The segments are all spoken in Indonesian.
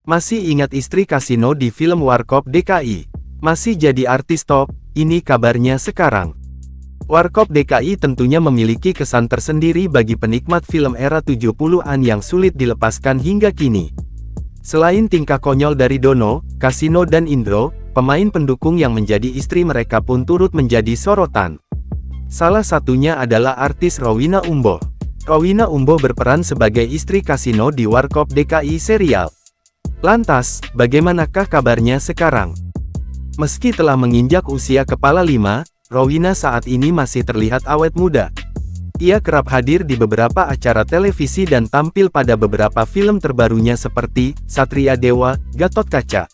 Masih ingat istri Kasino di film Warkop DKI? Masih jadi artis top? Ini kabarnya sekarang. Warkop DKI tentunya memiliki kesan tersendiri bagi penikmat film era 70-an yang sulit dilepaskan hingga kini. Selain tingkah konyol dari Dono, Kasino dan Indro, pemain pendukung yang menjadi istri mereka pun turut menjadi sorotan. Salah satunya adalah artis Rowena Umboh. Rowena Umboh berperan sebagai istri Kasino di Warkop DKI serial. Lantas, bagaimanakah kabarnya sekarang? Meski telah menginjak usia kepala 5, Rowena saat ini masih terlihat awet muda. Ia kerap hadir di beberapa acara televisi dan tampil pada beberapa film terbarunya seperti Satria Dewa, Gatot Kaca.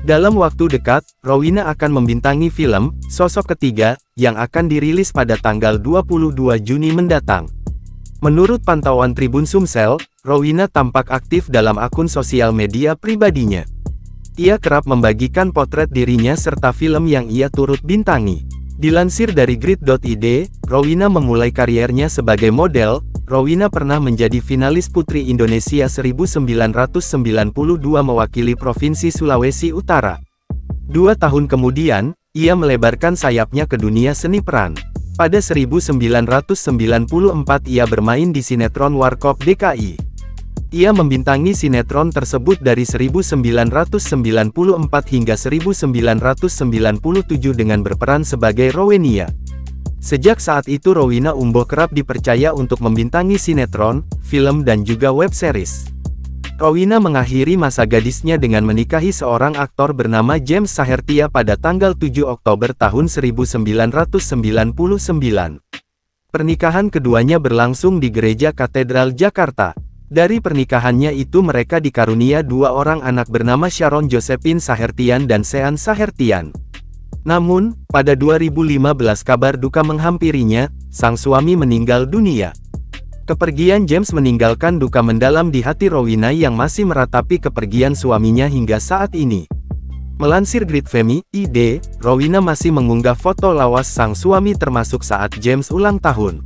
Dalam waktu dekat, Rowena akan membintangi film Sosok Ketiga yang akan dirilis pada tanggal 22 Juni mendatang. Menurut pantauan Tribun Sumsel, Rowena tampak aktif dalam akun sosial media pribadinya. Ia kerap membagikan potret dirinya serta film yang ia turut bintangi. Dilansir dari grid.id, Rowena memulai kariernya sebagai model. Rowena pernah menjadi finalis Putri Indonesia 1992 mewakili Provinsi Sulawesi Utara. 2 tahun kemudian, ia melebarkan sayapnya ke dunia seni peran. Pada 1994 ia bermain di sinetron Warkop DKI. Ia membintangi sinetron tersebut dari 1994 hingga 1997 dengan berperan sebagai Rowenia. Sejak saat itu Rowena Umboh kerap dipercaya untuk membintangi sinetron, film dan juga web series. Rowena mengakhiri masa gadisnya dengan menikahi seorang aktor bernama James Sahertia pada tanggal 7 Oktober tahun 1999. Pernikahan keduanya berlangsung di Gereja Katedral Jakarta. Dari pernikahannya itu mereka dikarunia 2 orang anak bernama Sharon Josephine Sahertian dan Sean Sahertian. Namun, pada 2015 kabar duka menghampirinya, sang suami meninggal dunia. Kepergian James meninggalkan duka mendalam di hati Rowena yang masih meratapi kepergian suaminya hingga saat ini. Melansir Grid.id, Rowena masih mengunggah foto lawas sang suami termasuk saat James ulang tahun.